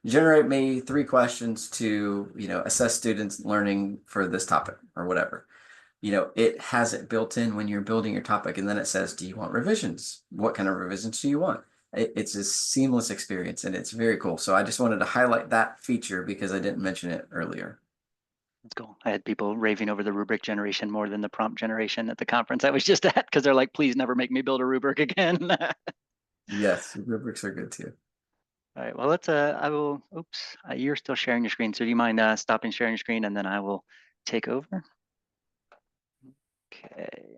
generate me 3 questions to, assess students' learning for this topic or whatever. It has it built in when you're building your topic, and then it says, do you want revisions? What kind of revisions do you want? It's a seamless experience, and it's very cool. So I just wanted to highlight that feature because I didn't mention it earlier. That's cool. I had people raving over the rubric generation more than the prompt generation at the conference I was just at because they're like, please never make me build a rubric again. Yes, rubrics are good too. All right, well, let's, oops, you're still sharing your screen. So do you mind stopping sharing your screen and then I will take over? Okay.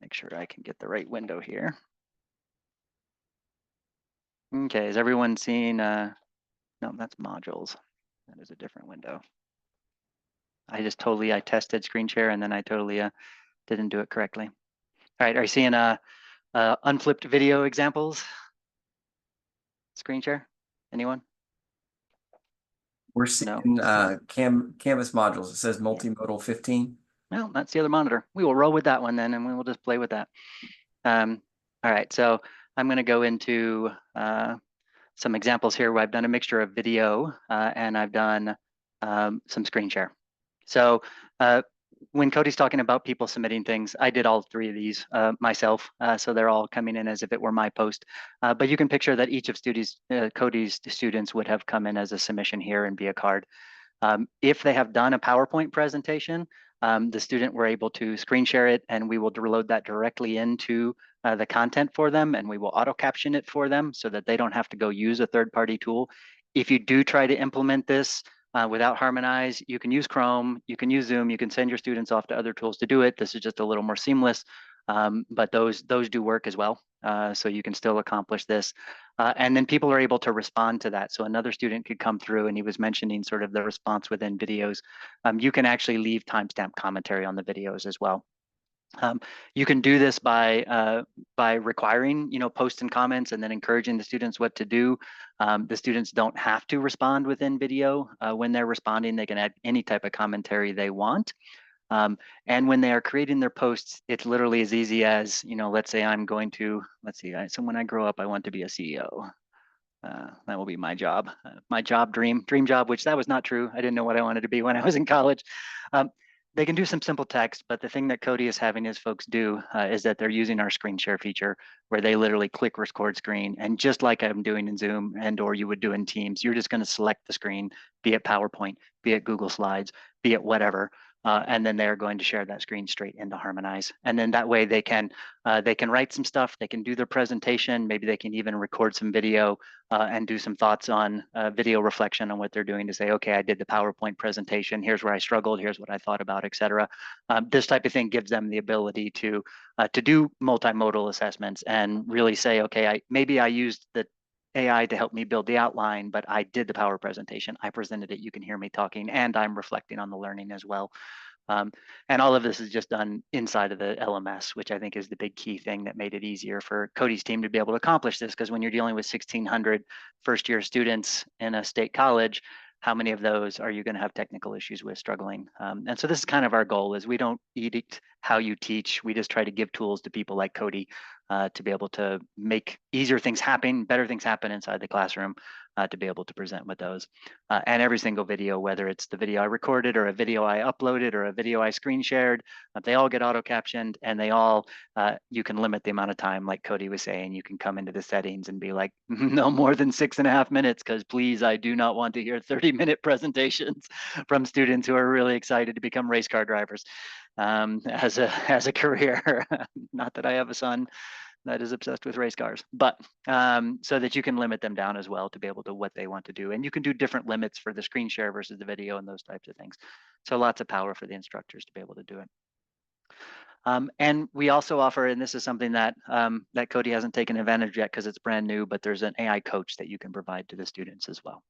Make sure I can get the right window here. Okay, is everyone seeing, no, that's modules. That is a different window. I tested screen share and then I totally didn't do it correctly. All right, are you seeing unflipped video examples? Screen share, anyone? We're seeing Canvas modules. It says multimodal 15. Well, that's the other monitor. We will roll with that one then, and we will just play with that. All right, so I'm going to go into some examples here where I've done a mixture of video and I've done some screen share. So when Cody's talking about people submitting things, I did all 3 of these myself. So they're all coming in as if it were my post. But you can picture that each of Cody's students would have come in as a submission here and be a card. If they have done a PowerPoint presentation, the student were able to screen share it and we will load that directly into the content for them, and we will auto caption it for them so that they don't have to go use a third-party tool. If you do try to implement this without Harmonize, you can use Chrome, you can use Zoom, you can send your students off to other tools to do it. This is just a little more seamless, but those do work as well. So you can still accomplish this. And then people are able to respond to that. So another student could come through and he was mentioning sort of the response within videos. You can actually leave timestamp commentary on the videos as well. You can do this by requiring, posts and comments and then encouraging the students what to do. The students don't have to respond within video. When they're responding, they can add any type of commentary they want. And when they are creating their posts, it's literally as easy as, let's say I'm going to, so when I grow up, I want to be a CEO. That will be my job, dream job, which that was not true. I didn't know what I wanted to be when I was in college. They can do some simple text, but the thing that Cody is having his folks do is that they're using our screen share feature where they literally click record screen. And just like I'm doing in Zoom and or you would do in Teams, you're just going to select the screen, be it PowerPoint, be it Google Slides, be it whatever. And then they're going to share that screen straight into Harmonize. And then that way they can write some stuff, they can do their presentation, maybe they can even record some video and do some thoughts on video reflection on what they're doing to say, okay, I did the PowerPoint presentation, here's where I struggled, here's what I thought about, etc. This type of thing gives them the ability to do multimodal assessments and really say, okay, maybe I used the AI to help me build the outline, but I did the power presentation. I presented it. You can hear me talking and I'm reflecting on the learning as well. And all of this is just done inside of the LMS, which I think is the big key thing that made it easier for Cody's team to be able to accomplish this. Because when you're dealing with 1,600 first-year students in a state college, how many of those are you going to have technical issues with struggling? And so this is kind of our goal is we don't edict how you teach. We just try to give tools to people like Cody to be able to make easier things happen, better things happen inside the classroom, to be able to present with those. And every single video, whether it's the video I recorded or a video I uploaded or a video I screen shared, they all get auto captioned, and they all, you can limit the amount of time, like Cody was saying. You can come into the settings and be like, no more than 6.5 minutes, because please, I do not want to hear 30-minute presentations from students who are really excited to become race car drivers as a career. Not that I have a son that is obsessed with race cars, but so that you can limit them down as well to be able to what they want to do. And you can do different limits for the screen share versus the video and those types of things. So lots of power for the instructors to be able to do it. And we also offer, and this is something that that Cody hasn't taken advantage yet because it's brand new, but there's an AI coach that you can provide to the students as well.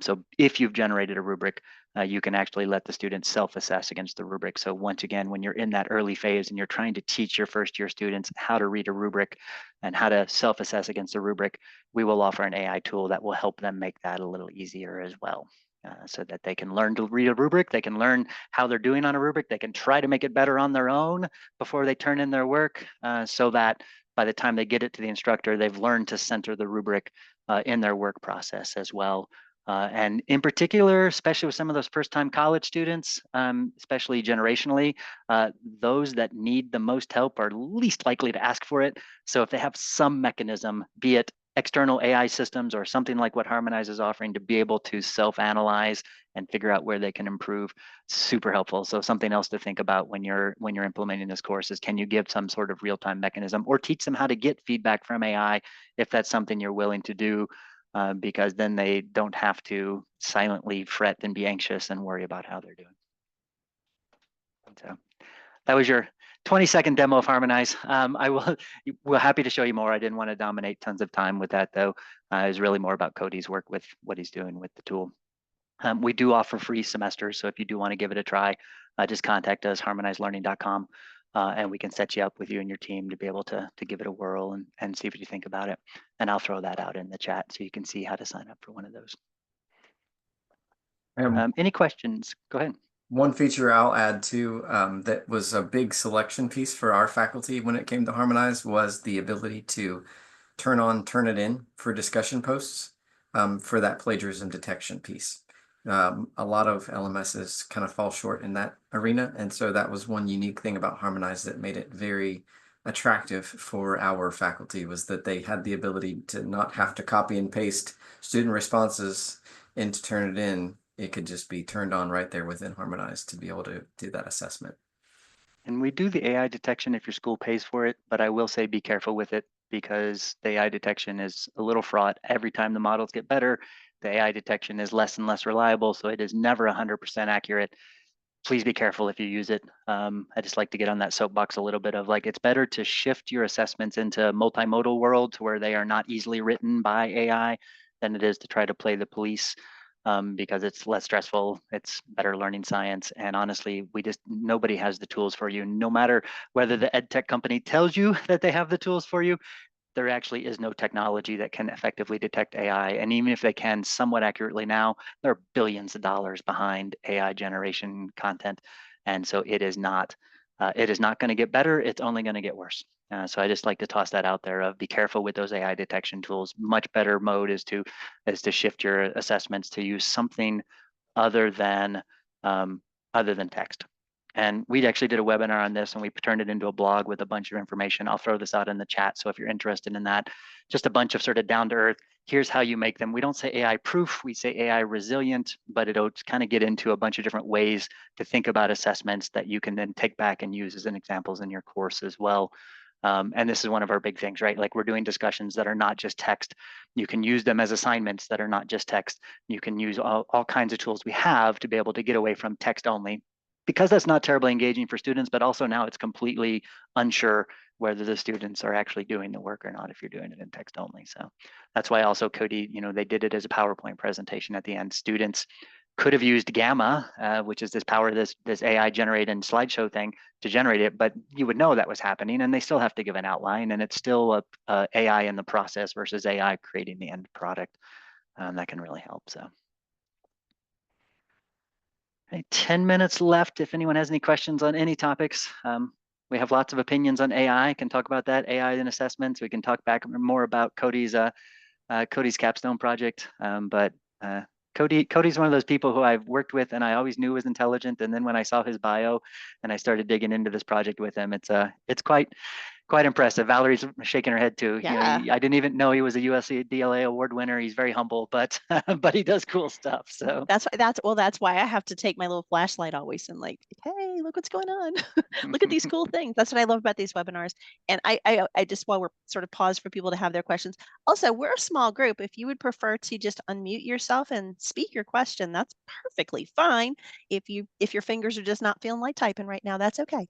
So if you've generated a rubric, you can actually let the students self-assess against the rubric. So once again, when you're in that early phase and you're trying to teach your first-year students how to read a rubric and how to self-assess against a rubric, we will offer an AI tool that will help them make that a little easier as well. So that they can learn to read a rubric, they can learn how they're doing on a rubric, they can try to make it better on their own before they turn in their work, so that by the time they get it to the instructor, they've learned to center the rubric in their work process as well. And in particular, especially with some of those first-time college students, especially generationally, those that need the most help are least likely to ask for it. So if they have some mechanism, be it external AI systems or something like what Harmonize is offering, to be able to self-analyze and figure out where they can improve, super helpful. So something else to think about when you're implementing this course is, can you give some sort of real-time mechanism or teach them how to get feedback from AI if that's something you're willing to do, because then they don't have to silently fret and be anxious and worry about how they're doing. So that was your 20-second demo of Harmonize. We're happy to show you more. I didn't want to dominate tons of time with that, though. It was really more about Cody's work with what he's doing with the tool. We do offer free semesters, so if you do want to give it a try, just contact us, harmonizelearning.com, and we can set you up with you and your team to be able to give it a whirl and see what you think about it. And I'll throw that out in the chat so you can see how to sign up for one of those. Any questions? Go ahead. One feature I'll add too, that was a big selection piece for our faculty when it came to Harmonize, was the ability to turn on, turn it in for discussion posts for that plagiarism detection piece. A lot of LMSs kind of fall short in that arena. And so that was one unique thing about Harmonize that made it very attractive for our faculty, was that they had the ability to not have to copy and paste student responses and to turn it in. It could just be turned on right there within Harmonize to be able to do that assessment. And we do the AI detection if your school pays for it, but I will say be careful with it, because the AI detection is a little fraught. Every time the models get better, the AI detection is less and less reliable, so it is never 100% accurate. Please be careful if you use it. I just like to get on that soapbox a little bit of, like, it's better to shift your assessments into multimodal world to where they are not easily written by AI than it is to try to play the police, because it's less stressful, it's better learning science. And honestly, nobody has the tools for you. No matter whether the ed tech company tells you that they have the tools for you, there actually is no technology that can effectively detect AI. And even if they can somewhat accurately now, there are billions of dollars behind AI generation content. And so it is not going to get better, it's only going to get worse. So I just like to toss that out there of, be careful with those AI detection tools. Much better mode is to shift your assessments to use something other than text. And we actually did a webinar on this, and we turned it into a blog with a bunch of information. I'll throw this out in the chat, so if you're interested in that, just a bunch of sort of down to earth, here's how you make them. We don't say AI proof, we say AI resilient, but it'll kind of get into a bunch of different ways to think about assessments that you can then take back and use as an examples in your course as well. And this is one of our big things, right? Like, we're doing discussions that are not just text. You can use them as assignments that are not just text. You can use all kinds of tools we have to be able to get away from text only, because that's not terribly engaging for students, but also now it's completely unsure whether the students are actually doing the work or not if you're doing it in text only. So that's why also Cody, they did it as a PowerPoint presentation at the end. Students could have used Gamma, which is this AI generated slideshow thing, to generate it, but you would know that was happening, and they still have to give an outline, and it's still a AI in the process versus AI creating the end product. That can really help. So 10 minutes left if anyone has any questions on any topics. We have lots of opinions on AI. Can talk about that, AI in assessments. We can talk back more about Cody's Capstone project. Cody's one of those people who I've worked with and I always knew was intelligent. And then when I saw his bio and I started digging into this project with him, it's quite impressive. Valerie's shaking her head too. Yeah. I didn't even know he was a USDLA award winner. He's very humble, but but he does cool stuff. So that's why I have to take my little flashlight always and like, hey, look what's going on. Look at these cool things. That's what I love about these webinars. And I just, while we're sort of paused for people to have their questions. Also, we're a small group. If you would prefer to just unmute yourself and speak your question, that's perfectly fine. If your fingers are just not feeling like typing right now, that's okay.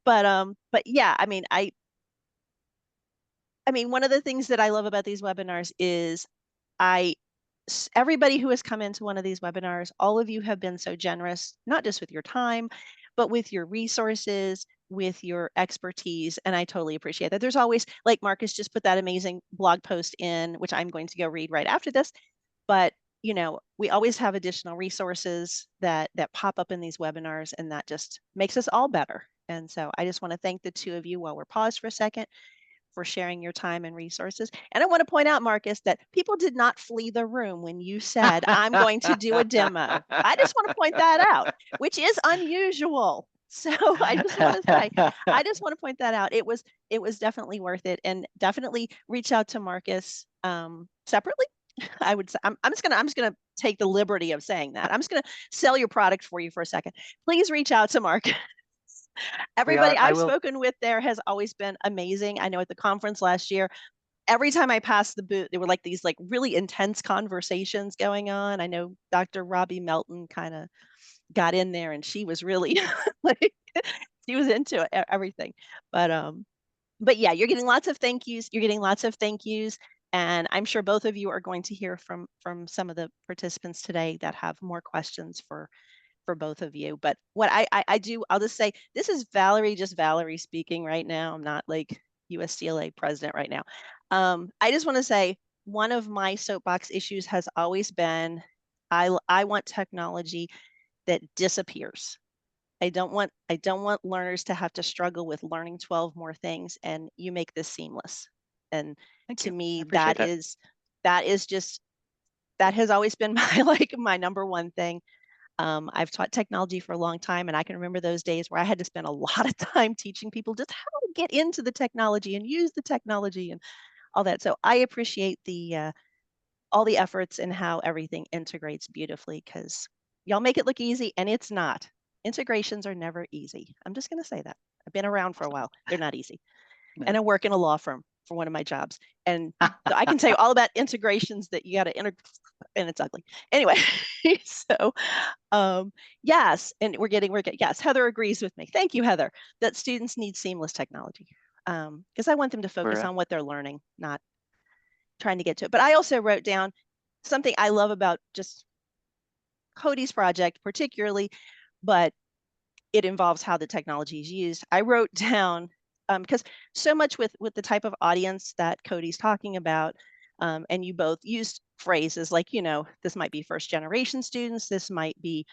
But yeah, I mean, one of the things that I love about these webinars is everybody who has come into one of these webinars, all of you have been so generous, not just with your time, but with your resources, with your expertise. And I totally appreciate that. There's always, like Marcus just put that amazing blog post in, which I'm going to go read right after this. But we always have additional resources that pop up in these webinars, and that just makes us all better. And so I just want to thank the two of you while we're paused for a second for sharing your time and resources. And I want to point out, Marcus, that people did not flee the room when you said, I'm going to do a demo. I just want to point that out, which is unusual. So I just want to point that out. It was definitely worth it, and definitely reach out to Marcus separately. I would say I'm just gonna take the liberty of saying that. I'm just gonna sell your product for you for a second. Please reach out to Marcus. Everybody I've spoken with there has always been amazing. I know at the conference last year, every time I passed the booth, there were like these like really intense conversations going on. I know Dr. Robbie Melton kind of got in there, and she was really like she was into everything. But yeah, you're getting lots of thank yous. You're getting lots of thank yous. And I'm sure both of you are going to hear from some of the participants today that have more questions for both of you. But what I do, I'll just say, this is Valerie speaking right now. I'm not like USDLA president right now. I just want to say, one of my soapbox issues has always been, I want technology that disappears. I don't want learners to have to struggle with learning 12 more things, and you make this seamless. And to me, that has always been my number one thing. I've taught technology for a long time, and I can remember those days where I had to spend a lot of time teaching people just how to get into the technology and use the technology and all that. So I appreciate all the efforts and how everything integrates beautifully, because y'all make it look easy, and it's not. Integrations are never easy. I'm just going to say that. I've been around for a while. They're not easy. And I work in a law firm for one of my jobs. And so I can tell you all about integrations that you got to integrate, and it's ugly. Anyway, so yes, and we're getting, yes, Heather agrees with me. Thank you, Heather, that students need seamless technology, because I want them to focus on what they're learning, not trying to get to it. But I also wrote down something I love about just Cody's project particularly, but it involves how the technology is used. I wrote down, because so much with the type of audience that Cody's talking about, and you both used phrases like, this might be first generation students, this might be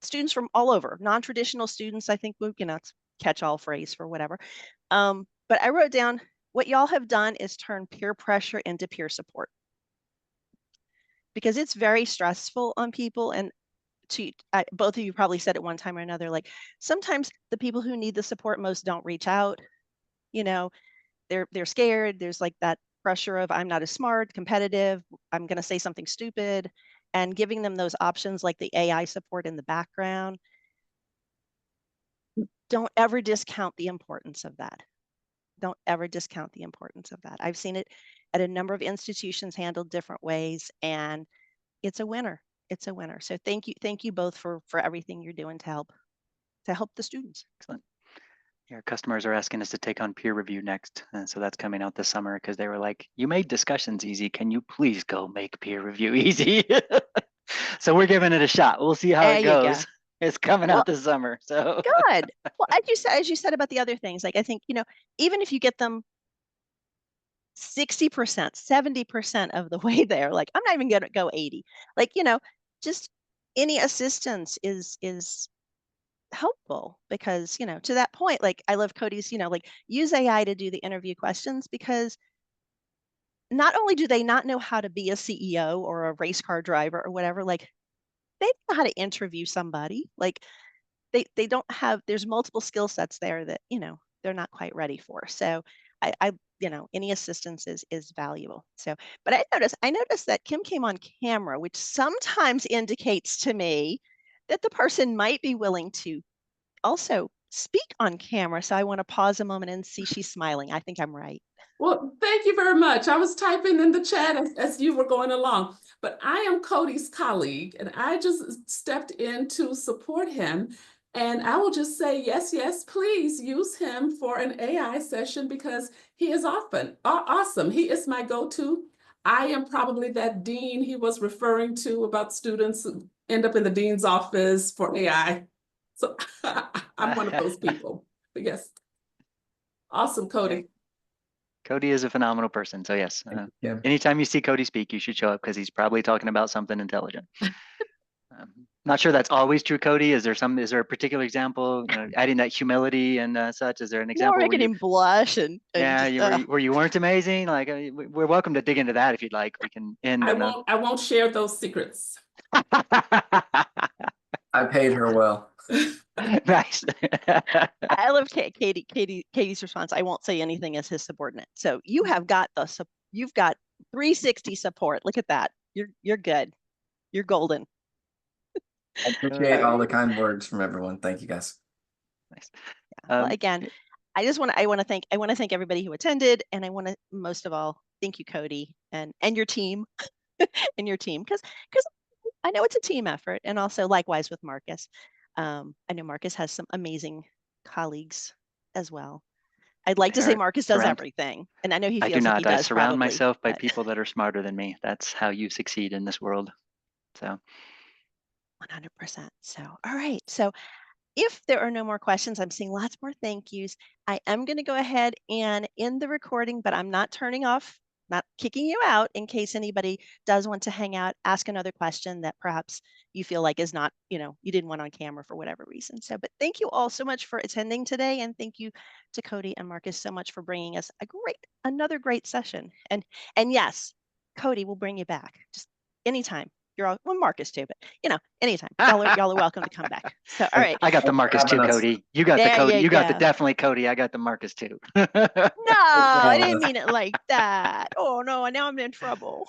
students from all over, non-traditional students, I think, it's catch-all phrase for whatever. But I wrote down, what y'all have done is turn peer pressure into peer support, because it's very stressful on people. And both of you probably said at one time or another, like, sometimes the people who need the support most don't reach out. They're scared. There's like that pressure of, I'm not as smart, competitive, I'm going to say something stupid. And giving them those options like the AI support in the background, don't ever discount the importance of that. Don't ever discount the importance of that. I've seen it at a number of institutions handled different ways, and it's a winner. It's a winner. So thank you both for everything you're doing to help the students. Excellent. Yeah, our customers are asking us to take on peer review next, and so that's coming out this summer, because they were like, you made discussions easy, can you please go make peer review easy? So we're giving it a shot. We'll see how it goes. It's coming out this summer. So good. Well, as you said about the other things, like, I think, even if you get them 60%, 70% of the way there, like, I'm not even going to go 80, like, just any assistance is helpful, because, you know, to that point, like I love Cody's, you know, like use AI to do the interview questions, because not only do they not know how to be a CEO or a race car driver or whatever, like they know how to interview somebody. Like they don't have, there's multiple skill sets there that, you know, they're not quite ready for. So I you know, any assistance is valuable. So, but I noticed that Kim came on camera, which sometimes indicates to me that the person might be willing to also speak on camera. So I want to pause a moment and see she's smiling. I think I'm right. Well, thank you very much. I was typing in the chat as you were going along, but I am Cody's colleague and I just stepped in to support him. And I will just say, yes, yes, please use him for an AI session because he is awesome. He is my go-to. I am probably that dean he was referring to about students who end up in the dean's office for AI. So I'm one of those people. But yes, awesome, Cody. Cody is a phenomenal person. So yes, Yeah. anytime you see Cody speak, you should show up because he's probably talking about something intelligent. Not sure that's always true, Cody. Is there a particular example, you know, adding that humility and such? Is there an You're example making him blush and yeah, just, where you weren't amazing? Like we're welcome to dig into that if you'd like. We can end on I won't share those secrets. I paid her well. Nice. I love Katie's response. I won't say anything as his subordinate. So you have got you've got 360 support. Look at that. You're good. You're golden. I appreciate all the kind words from everyone. Thank you, guys. Nice. Well, again, I want to thank everybody who attended, and I want to most of all thank you, Cody, and your team, and your team, because I know it's a team effort, and also likewise with Marcus. I know Marcus has some amazing colleagues as well. I'd like to say Marcus does everything, and I know he feels I do not. like he does. I surround probably, myself by people that are smarter than me. That's how you succeed in this world. So 100%. So, all right. So if there are no more questions, I'm seeing lots more thank yous. I am going to go ahead and end the recording, but I'm not turning off, not kicking you out in case anybody does want to hang out, ask another question that perhaps you feel like is not, you know, you didn't want on camera for whatever reason. So, but thank you all so much for attending today. And thank you to Cody and Marcus so much for bringing us another great session. And yes, Cody will bring you back just anytime. You're all, well, Marcus too, but you know, anytime. Y'all are welcome to come back. So, all right. I got the Marcus too, Cody. You got the Cody. You got the definitely Cody. I got the Marcus too. No, I didn't mean it like that. Oh no, now I'm in trouble.